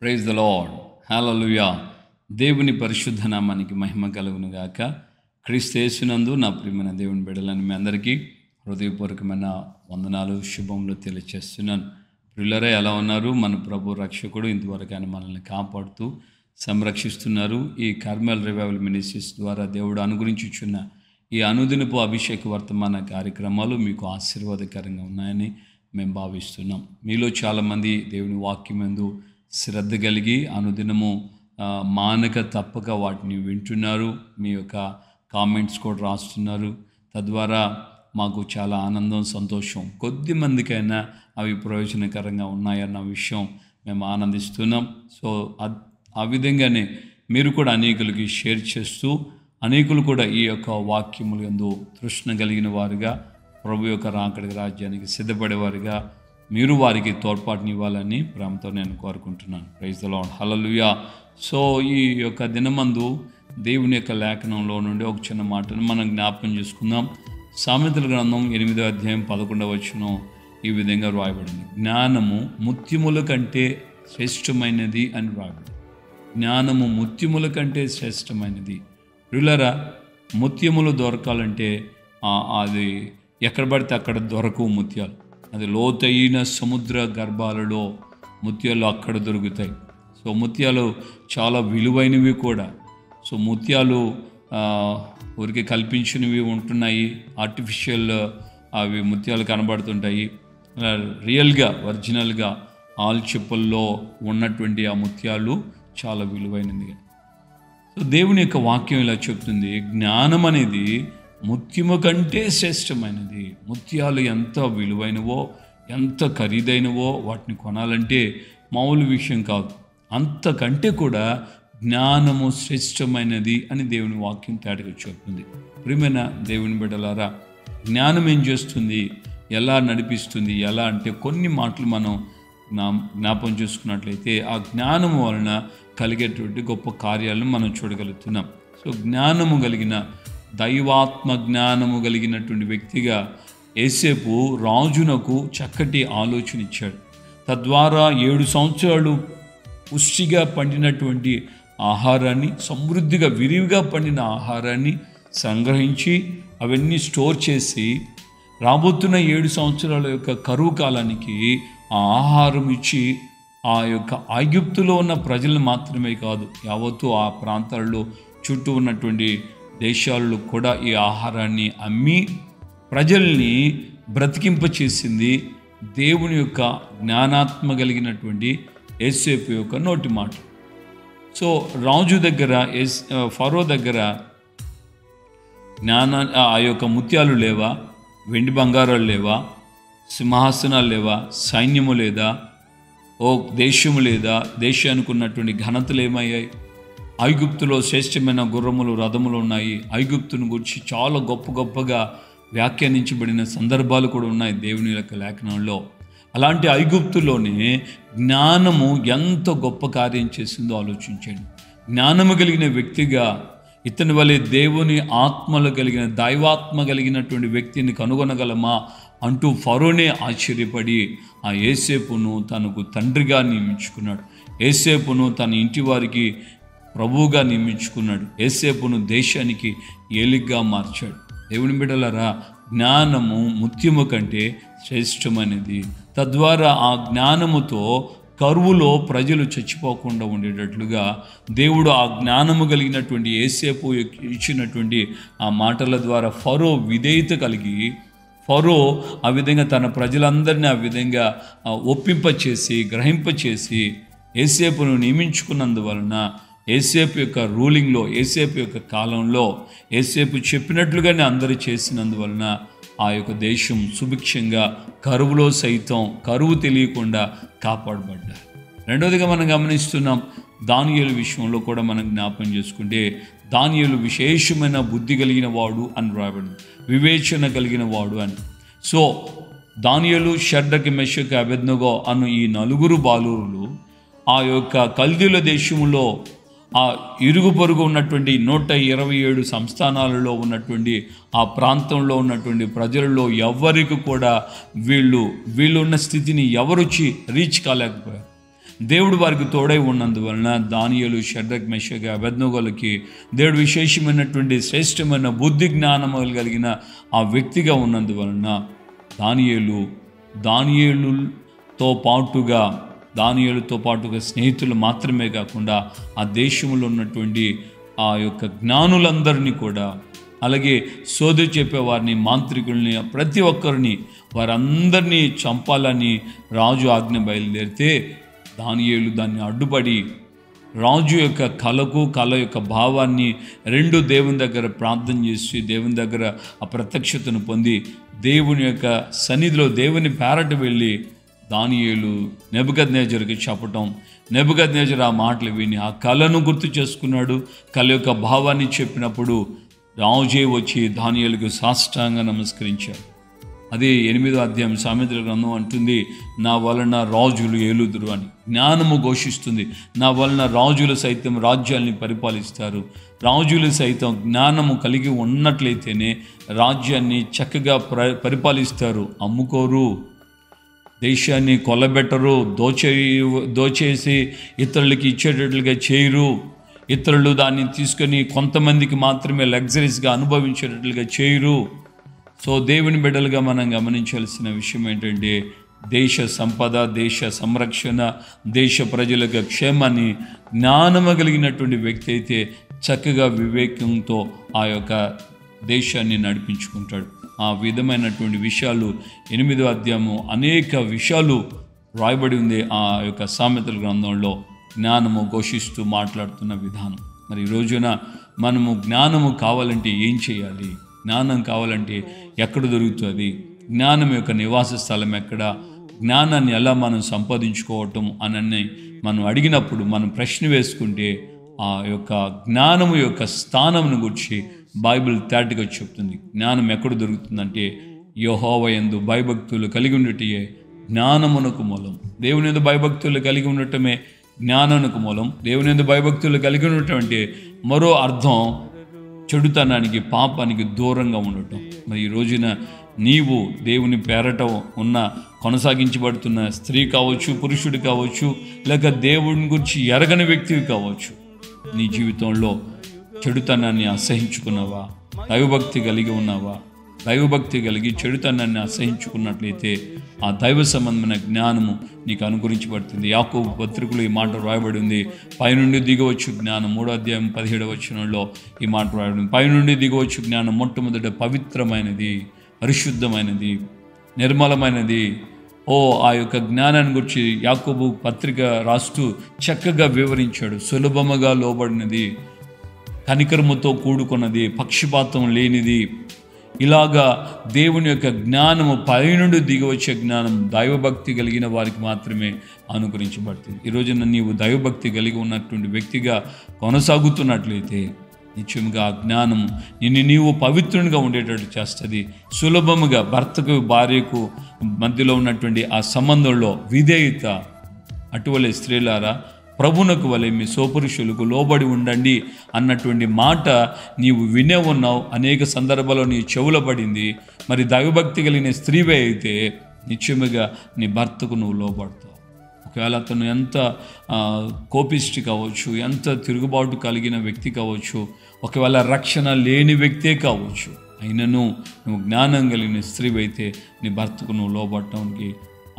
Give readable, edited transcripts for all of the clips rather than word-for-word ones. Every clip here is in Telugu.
Praise the lord. హల్లెలూయా. దేవుని పరిశుద్ధ నామానికి మహిమ కలుగును గాక. క్రీస్తు యేసునందు నా ప్రియమైన దేవుని బిడ్డలని మీ అందరికీ హృదయపూర్వకమైన వందనాలు, శుభములు తెలియచేస్తున్నాను. ప్రియులరా, ఎలా ఉన్నారు? మన ప్రభు రక్షకుడు ఇంతవరకు ఆయన మనల్ని కాపాడుతూ సంరక్షిస్తున్నారు. ఈ కార్మెల్ రివైవల్ మినిస్ట్రీస్ ద్వారా దేవుడు అనుగ్రహించుచున్న ఈ అనుదినపు అభిషేక వర్తమాన కార్యక్రమాలు మీకు ఆశీర్వాదకరంగా ఉన్నాయని మేము భావిస్తున్నాం. మీలో చాలామంది దేవుని వాక్యం యందు శ్రద్ధ కలిగి అనుదినము మానక తప్పక వాటిని వింటున్నారు. మీ యొక్క కామెంట్స్ కూడా రాస్తున్నారు. తద్వారా మాకు చాలా ఆనందం, సంతోషం. కొద్ది మందికైనా అవి ప్రయోజనకరంగా ఉన్నాయన్న విషయం మేము ఆనందిస్తున్నాం. సో ఆ విధంగానే మీరు కూడా అనేకులకి షేర్ చేస్తూ అనేకులు కూడా ఈ యొక్క వాక్యముల యందు తృష్ణ కలిగిన వారుగా, ప్రభు యొక్క రాకడి రాజ్యానికి సిద్ధపడేవారుగా మీరు వారికి తోడ్పాటునివ్వాలని ప్రేమతో నేను కోరుకుంటున్నాను. Praise the lord. Hallelujah. So ఈ యొక్క దినమందు దేవుని యొక్క లేఖనంలో నుండి ఒక చిన్న మాటను మనం జ్ఞాపకం చేసుకుందాం. సామెతల గ్రంథం 8వ అధ్యాయం 11వ వచనం ఈ విధంగా వ్రాయబడింది. జ్ఞానము ముత్యముల కంటే శ్రేష్టమైనది అని వ్రాయబడింది. జ్ఞానము ముత్యముల కంటే శ్రేష్టమైనది. ప్రియులారా, ముత్యములు దొరకాలంటే అది ఎక్కడ పడితే అక్కడ దొరకవు ముత్యాలు. అది లోతైన సముద్ర గర్భాలలో ముత్యాలు అక్కడ దొరుకుతాయి. సో ముత్యాలు చాలా విలువైనవి కూడా. సో ముత్యాలు ఊరికి కల్పించినవి ఉంటున్నాయి, ఆర్టిఫిషియల్ అవి ముత్యాలు కనబడుతుంటాయి. రియల్గా ఒరిజినల్గా ఆల్చిప్పల్లో ఉన్నటువంటి ఆ ముత్యాలు చాలా విలువైనది. సో దేవుని యొక్క వాక్యం ఇలా చెప్తుంది, జ్ఞానం అనేది ముత్యము కంటే శ్రేష్టమైనది. ముత్యాలు ఎంత విలువైనవో, ఎంత ఖరీదైనవో, వాటిని కొనాలంటే మామూలు విషయం కాదు. అంతకంటే కూడా జ్ఞానము శ్రేష్టమైనది అని దేవుని వాక్యం తేటగా చెప్తుంది. ప్రియమైన దేవుని బిడ్డలారా, జ్ఞానం ఏం చేస్తుంది, ఎలా నడిపిస్తుంది, ఎలా అంటే కొన్ని మాటలు మనం జ్ఞాపం చేసుకున్నట్లయితే ఆ జ్ఞానము వలన కలిగేటువంటి గొప్ప కార్యాలను మనం చూడగలుగుతున్నాం. సో జ్ఞానము కలిగిన, దైవాత్మ జ్ఞానము కలిగినటువంటి వ్యక్తిగా యోసేపు రాజునకు చక్కటి ఆలోచన ఇచ్చాడు. తద్వారా 7 సంవత్సరాలు పుష్టిగా పండినటువంటి ఆహారాన్ని, సమృద్ధిగా విరివిగా పండిన ఆహారాన్ని సంగ్రహించి అవన్నీ స్టోర్ చేసి రాబోతున్న 7 సంవత్సరాల యొక్క కరువు కాలానికి ఆ ఆహారం ఇచ్చి ఆ యొక్క ఐగుప్తులో ఉన్న ప్రజలను మాత్రమే కాదు, యావత్తు ఆ ప్రాంతాల్లో చుట్టూ ఉన్నటువంటి దేశాల్లో కూడా ఈ ఆహారాన్ని అమ్మి ప్రజల్ని బ్రతికింపచేసింది దేవుని యొక్క జ్ఞానాత్మ కలిగినటువంటి యోసేపు యొక్క నోటి మాట. సో రాజు దగ్గర, ఫరో దగ్గర ఆ యొక్క ముత్యాలు లేవా, వెండి బంగారాలు లేవా, సింహాసనాలు లేవా, సైన్యము లేదా, ఓ దేశము లేదా, దేశానికి ఉన్నటువంటి ఘనతలు ఏమయ్యాయి? ఐగుప్తులో శ్రేష్టమైన గుర్రములు, రథములు ఉన్నాయి. ఐగుప్తును గురించి చాలా గొప్పగా వ్యాఖ్యానించబడిన సందర్భాలు కూడా ఉన్నాయి దేవుని యొక్క లేఖనంలో. అలాంటి ఐగుప్తులోనే జ్ఞానము ఎంత గొప్ప కార్యం చేసిందో ఆలోచించండి. జ్ఞానము కలిగిన వ్యక్తిగా ఇతని వలె దేవుని ఆత్మలు కలిగిన, దైవాత్మ కలిగినటువంటి వ్యక్తిని కనుగొనగలమా అంటూ ఫరోనే ఆశ్చర్యపడి ఆ యోసేపును తనకు తండ్రిగా నియమించుకున్నాడు. యోసేపును తన ఇంటి వారికి ప్రభువుగా నియమించుకున్నాడు. యోసేపును దేశానికి ఏలిగ్గా మార్చాడు. దేవుని బిడ్డలారా, జ్ఞానము ముత్యము కంటే శ్రేష్టమైనది. తద్వారా ఆ జ్ఞానముతో కరువులో ప్రజలు చచ్చిపోకుండా ఉండేటట్లుగా దేవుడు ఆ జ్ఞానము కలిగినటువంటి యోసేపు ఇచ్చినటువంటి ఆ మాటల ద్వారా ఫరో విధేయత కలిగి, ఫరో ఆ విధంగా తన ప్రజలందరినీ ఆ విధంగా ఒప్పింపచేసి, గ్రహింపచేసి యోసేపును నియమించుకున్నందువలన యోసేపు యొక్క రూలింగ్లో, యోసేపు యొక్క కాలంలో యోసేపు చెప్పినట్లుగానే అందరూ చేసినందువలన ఆ యొక్క దేశం సుభిక్షంగా, కరువులో సైతం కరువు తెలియకుండా కాపాడబడ్డారు. రెండవదిగా మనం గమనిస్తున్నాం, దానియేలు విషయంలో కూడా మనం జ్ఞాపకం చేసుకుంటే దానియేలు విశేషమైన బుద్ధి కలిగిన వాడు అని రాయబడింది, వివేచన కలిగిన వాడు అని. సో దానియేలు, షడ్రక్, మెషక్, అబేద్నెగో అను ఈ 4 బాలురులు ఆ యొక్క కల్దీయుల దేశంలో ఆ ఇరుగు పొరుగు ఉన్నటువంటి 127 సంస్థానాలలో ఉన్నటువంటి ఆ ప్రాంతంలో ఉన్నటువంటి ప్రజలలో ఎవరికి కూడా వీళ్ళున్న స్థితిని ఎవరొచ్చి రీచ్ కాలేకపోయారు. దేవుడు వారికి తోడై ఉన్నందువలన దానియేలు, షడ్రక్, మెషక్, అబేద్నెగోలకి దేవుడు విశేషమైనటువంటి శ్రేష్టమైన బుద్ధి జ్ఞానములు కలిగిన ఆ వ్యక్తిగా ఉన్నందువలన దానియేలుతో పాటుగా స్నేహితులు మాత్రమే కాకుండా ఆ దేశంలో ఉన్నటువంటి ఆ యొక్క జ్ఞానులందరినీ కూడా, అలాగే సోదరి చెప్పేవారిని, మాంత్రికుల్ని, ప్రతి ఒక్కరిని వారందరినీ చంపాలని రాజు ఆజ్ఞ బయలుదేరితే దానియేలు దాన్ని అడ్డుపడి రాజు యొక్క కళ యొక్క భావాన్ని రెండు దేవుని దగ్గర ప్రార్థన చేసి దేవుని దగ్గర ఆ ప్రత్యక్షతను పొంది దేవుని యొక్క సన్నిధిలో దేవుని పేరట వెళ్ళి దానియేలు నెబుకద్నెజరుకి చెప్పటం, నెబుకద్నెజరు ఆ మాటలు విని ఆ కళను గుర్తు చేసుకున్నాడు. కళ యొక్క భావాన్ని చెప్పినప్పుడు రాజే వచ్చి దానియేలుకు సాష్టాంగంగా నమస్కరించాడు. అదే 8వ అధ్యాయం సామెతల గ్రంథం అంటుంది, నా వలన రాజులు ఏలుదురు అని. జ్ఞానము ఘోషిస్తుంది, నా వలన రాజులు సైతం రాజ్యాల్ని పరిపాలిస్తారు. రాజులు సైతం జ్ఞానము కలిగి ఉన్నట్లయితేనే రాజ్యాన్ని చక్కగా పరిపాలిస్తారు. అమ్ముకోరు, దేశాన్ని కొల్లబెట్టరు, దోచేసి ఇతరులకి ఇచ్చేటట్లుగా చేయరు, ఇతరులు దాన్ని తీసుకొని కొంతమందికి మాత్రమే లగ్జరీస్గా అనుభవించేటట్లుగా చేయరు. సో దేవుని బిడ్డలుగా మనం గమనించాల్సిన విషయం ఏంటంటే దేశ సంపద, దేశ సంరక్షణ, దేశ ప్రజలకు క్షేమాన్ని జ్ఞానము కలిగినటువంటి వ్యక్తి అయితే చక్కగా వివేకంతో ఆ యొక్క దేశాన్ని నడిపించుకుంటాడు. ఆ విధమైనటువంటి విషయాలు 8వ అధ్యాయము అనేక విషయాలు రాయబడి ఉంది ఆ యొక్క సామెతల గ్రంథంలో, జ్ఞానము ఘోషిస్తూ మాట్లాడుతున్న విధానం. మరి ఈ రోజున మనము జ్ఞానము కావాలంటే ఏం చేయాలి? జ్ఞానం కావాలంటే ఎక్కడ దొరుకుతుంది? జ్ఞానం యొక్క నివాస స్థలం ఎక్కడ? జ్ఞానాన్ని ఎలా మనం సంపాదించుకోవటం అని మనం అడిగినప్పుడు మనం ప్రశ్న వేసుకుంటే ఆ యొక్క జ్ఞానము యొక్క స్థానమును గురించి బైబిల్ తేటగా చెప్తుంది. జ్ఞానం ఎక్కడ దొరుకుతుందంటే యెహోవా యందు భయభక్తులు కలిగి ఉండటమే జ్ఞానమునకు మూలం. దేవుని యందు భయభక్తులు కలిగి ఉండటమే జ్ఞానానికి మూలం. దేవుని యందు భయభక్తులు కలిగి ఉండటం అంటే మరో అర్థం చెడుతనానికి, పాపానికి దూరంగా ఉండటం. మరి ఈ రోజున నీవు దేవుని పేరట ఉన్న కొనసాగించబడుతున్న స్త్రీ కావచ్చు, పురుషుడు కావచ్చు, లేక దేవుని గురించి ఎరగని వ్యక్తివి కావచ్చు, నీ జీవితంలో చెడుతనాన్ని అసహించుకున్నావా? దైవభక్తి కలిగి ఉన్నావా? దైవభక్తి కలిగి చెడుతనాన్ని అసహించుకున్నట్లయితే ఆ దైవ సంబంధమైన జ్ఞానము నీకు అనుగ్రహించబడుతుంది. యాకోబు పత్రికలో ఈ మాట రాయబడి ఉంది, పైనుండి దిగవచ్చు జ్ఞానం. 3వ అధ్యాయం 17వ వచనంలో ఈ మాట రాయబడి ఉంది. పైనుండి దిగవచ్చు జ్ఞానం మొట్టమొదట పవిత్రమైనది, పరిశుద్ధమైనది, నిర్మలమైనది. ఆ యొక్క జ్ఞానాన్ని గురించి యాకోబు పత్రిక రాస్తూ చక్కగా వివరించాడు. సులభముగా లోబడినది, కనికరముతో కూడుకున్నది, పక్షపాతం లేనిది. ఇలాగా దేవుని యొక్క జ్ఞానము, పైనుండి దిగివచ్చే జ్ఞానం దైవభక్తి కలిగిన వారికి మాత్రమే అనుగ్రహించబడుతుంది. ఈరోజున నీవు దైవభక్తి కలిగి ఉన్నటువంటి వ్యక్తిగా కొనసాగుతున్నట్లయితే నిత్యముగా ఆ జ్ఞానము నీవు పవిత్రునిగా ఉండేటట్టు చేస్తుంది. సులభముగా భర్తకు భార్యకు మధ్యలో ఉన్నటువంటి ఆ సంబంధంలో విధేయత, అటువలే స్త్రీలారా ప్రభునకు వలె మీ సోపురుషులకు లోబడి ఉండండి అన్నటువంటి మాట నీవు వినే ఉన్నావు. అనేక సందర్భాల్లో నీ చెవుల పడింది. మరి దైవభక్తి కలిగిన స్త్రీవే అయితే నిత్యముగా నీ భర్తకు నువ్వు లోబడతావు. ఒకవేళ అతను ఎంత కోపిష్టి కావచ్చు, ఎంత తిరుగుబాటు కలిగిన వ్యక్తి కావచ్చు, ఒకవేళ రక్షణ లేని వ్యక్తే కావచ్చు, అయినను నువ్వు జ్ఞానం కలిగిన స్త్రీవైతే నీ భర్తకు నువ్వు లోబడటానికి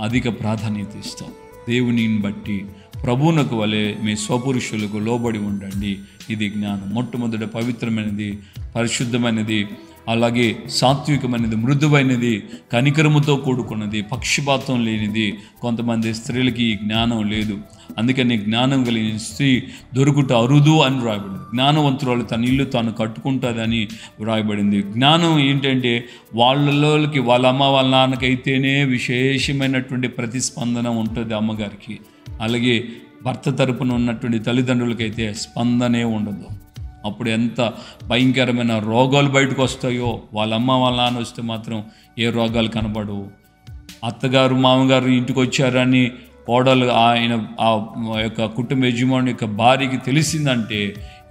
అధిక ప్రాధాన్యత ఇస్తావు. దేవునిని బట్టి ప్రభువునకు వలె మీ స్వపురుషులకు లోబడి ఉండండి. ఇది జ్ఞానం. మొట్టమొదట పవిత్రమైనది, పరిశుద్ధమైనది, అలాగే సాత్వికమైనది, మృదువైనది, కనికరముతో కూడుకున్నది, పక్షపాతం లేనిది. కొంతమంది స్త్రీలకి ఈ జ్ఞానం లేదు. అందుకని జ్ఞానం కలిగిన స్త్రీ దొరుకుట అరుదు అని వ్రాయబడింది. జ్ఞానవంతురాలు తన ఇల్లు తాను కట్టుకుంటుందని వ్రాయబడింది. జ్ఞానం ఏంటంటే వాళ్ళకి, వాళ్ళ అమ్మ వాళ్ళ నాన్నకైతేనే విశేషమైనటువంటి ప్రతిస్పందన ఉంటుంది అమ్మగారికి. అలాగే భర్త తరపున ఉన్నటువంటి తల్లిదండ్రులకైతే స్పందనే ఉండదు. అప్పుడు ఎంత భయంకరమైన రోగాలు బయటకు వస్తాయో, వాళ్ళ అమ్మ వాళ్ళ నాన్న వస్తే మాత్రం ఏ రోగాలు కనబడవు. అత్తగారు మామగారు ఇంటికి వచ్చారని కోడలు ఆయన ఆ యొక్క కుటుంబ యజమాని యొక్క భార్యకి తెలిసిందంటే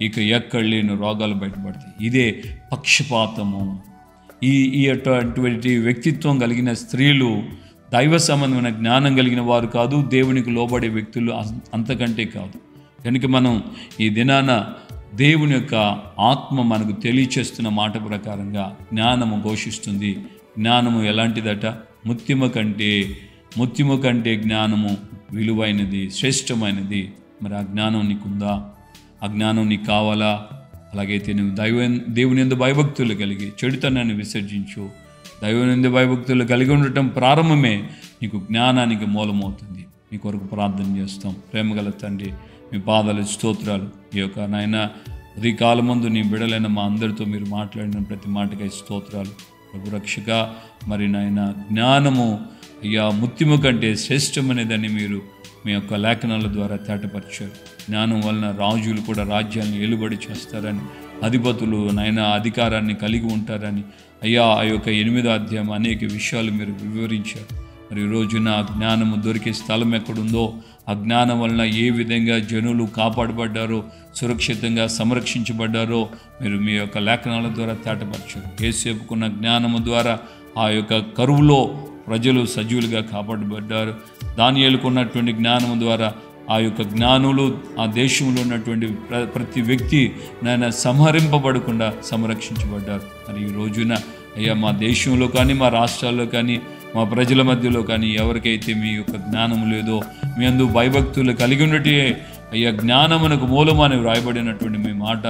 ఇక ఎక్కడ లేని రోగాలు బయటపడతాయి. ఇదే పక్షపాతము. ఈ అటువంటి వ్యక్తిత్వం కలిగిన స్త్రీలు దైవ సంబంధమైన జ్ఞానం కలిగిన వారు కాదు, దేవునికి లోబడే వ్యక్తులు అంతకంటే కాదు. కనుక మనం ఈ దినాన దేవుని యొక్క ఆత్మ మనకు తెలియచేస్తున్న మాట ప్రకారంగా జ్ఞానము ఘోషిస్తుంది. జ్ఞానము ఎలాంటిదట? ముత్యము కంటే జ్ఞానము విలువైనది, శ్రేష్టమైనది. మరి ఆ జ్ఞానం నీకుందా? ఆ జ్ఞానం నీకు కావాలా? అలాగైతే నువ్వు దేవుని యందు భయభక్తులు కలిగి చెడుతనాన్ని విసర్జించు. దైవం యందు భయభక్తులు కలిగి ఉండటం ప్రారంభమే నీకు జ్ఞానానికి మూలమవుతుంది. మీ కొరకు ప్రార్థన చేస్తాం. ప్రేమగల తండ్రి, మీ పాదాలు స్తోత్రాలు. ఈ యొక్క నాయన ఉదయకాలం ముందు నీ బిడలైన మా అందరితో మీరు మాట్లాడిన ప్రతి మాటకై స్తోత్రాలు. ప్రభు రక్షక, మరి నాయన జ్ఞానము అయ్యా ముత్యము కంటే శ్రేష్టమనేదని మీరు మీ యొక్క లేఖనాల ద్వారా తేటపరిచారు. జ్ఞానం వలన రాజులు కూడా రాజ్యాన్ని ఏలుబడి చేస్తారని, అధిపతులు నాయన అధికారాన్ని కలిగి ఉంటారని అయ్యా ఆ యొక్క 8వ అధ్యాయం అనేక విషయాలు మీరు వివరించారు. మరి ఈ రోజున ఆ జ్ఞానము దొరికే స్థలం ఎక్కడుందో, ఆ జ్ఞానం వలన ఏ విధంగా జనులు కాపాడబడ్డారో, సురక్షితంగా సంరక్షించబడ్డారో మీరు మీ యొక్క లేఖనాల ద్వారా తేటపరిచారు. యేసేపుకున్న జ్ఞానము ద్వారా ఆ యొక్క కరువులో ప్రజలు సజీవులుగా కాపాడబడ్డారు. దానియేలుకు ఉన్నటువంటి జ్ఞానము ద్వారా ఆ యొక్క జ్ఞానులు ఆ దేశంలో ఉన్నటువంటి ప్రతి వ్యక్తి నాయన సంహరింపబడకుండా సంరక్షించబడ్డారు. మరి ఈ రోజున అయ్యా మా దేశంలో కానీ, మా రాష్ట్రాల్లో కానీ, మా ప్రజల మధ్యలో కానీ ఎవరికైతే మీ యొక్క జ్ఞానము లేదో, మీ అందు భయభక్తులు కలిగి ఉన్నట్టే అయ్యా జ్ఞానమునకు మూలమని వ్రాయబడినటువంటి మీ మాట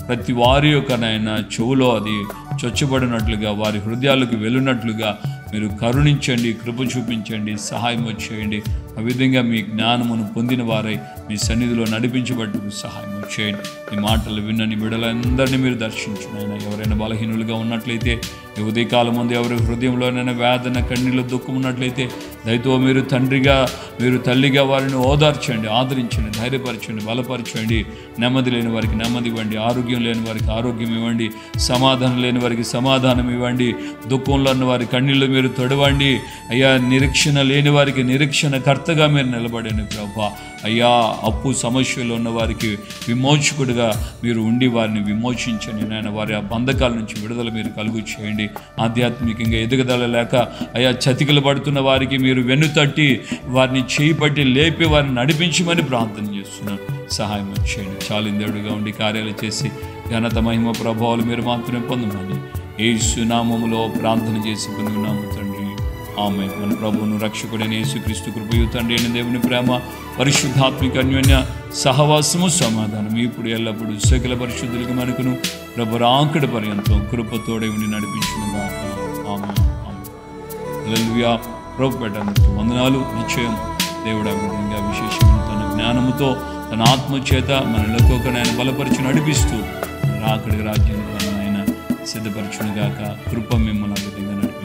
ప్రతి వారి యొక్క నాయన చెవులో అది చొచ్చబడినట్లుగా, వారి హృదయాలకు వెళ్ళినట్లుగా మీరు కరుణించండి, కృప చూపించండి, సహాయం చేయండి. ఆ విధంగా మీ జ్ఞానమును పొందిన వారై మీ సన్నిధిలో నడిపించబట్టుకు సహాయం చేయండి. ఈ మాటలు విన్నని బిడ్డలందరినీ మీరు దర్శించండి. ఆయన ఎవరైనా బలహీనులుగా ఉన్నట్లయితే, ఈ ఉదయకాలం ముందు ఎవరి హృదయంలోనైనా వేదన, కన్నీళ్ళు, దుఃఖం ఉన్నట్లయితే దయతో మీరు తండ్రిగా, మీరు తల్లిగా వారిని ఓదార్చండి, ఆదరించండి, ధైర్యపరచండి, బలపరచండి. నెమ్మది లేని వారికి నెమ్మది ఇవ్వండి, ఆరోగ్యం లేని వారికి ఆరోగ్యం ఇవ్వండి, సమాధానం లేని వారికి సమాధానం ఇవ్వండి, దుఃఖంలో ఉన్న వారి కన్నీళ్ళు మీరు తొడవండి. అయ్యా నిరీక్షణ లేని వారికి నిరీక్షణ కర్తగా మీరు నిలబడండి ప్రభా. అయ్యా అప్పు సమస్యలో ఉన్న వారికి విమోచకుడిగా మీరు ఉండి వారిని విమోచించండి నాయన. వారి ఆ బంధకాల నుంచి విడుదల మీరు కలుగు చేయండి. ఆధ్యాత్మికంగా ఎదుగుదల లేక అయ్యా చతికిలు పడుతున్న వారికి మీరు వెన్నుతట్టి వారిని చేయి పట్టి లేపి వారిని నడిపించమని ప్రార్థన చేస్తున్నాను. సహాయం చేయండి. చాలిందేవుడిగా ఉండి కార్యాలు చేసి ఘనత, మహిమ, ప్రభావాలు మీరు మాత్రమే పొందమని యేసు నామములో ప్రార్థన చేసి పొందున్నాము తండ్రి. ఆమేన్. మన ప్రభువును రక్షకుడైన యేసుక్రీస్తు కృపయు తండ్రి అయిన దేవుని ప్రేమ, పరిశుద్ధాత్మిక అన్యోన్య సహవాసము, సమాధానం ఇప్పుడు ఎల్లప్పుడూ సకల పరిశుద్ధులకు మనకును ప్రభు రాకడ పర్యంతం కృపతోడే ఉండి నడిపించునుగాక. ఆమేన్. హల్లెలూయా. ప్రభు పెట్టడానికి వందనాలు. నిశ్చయం దేవుడు ఆ విధంగా విశేషమైన తన జ్ఞానముతో, తన ఆత్మ చేత మనలోకి ఆయన బలపరిచి నడిపిస్తూ రాకడి రాజ్యానికి ఆయన సిద్ధపరచునుగాక. కృప మిమ్మల్ని ఆ విధంగా నడిపి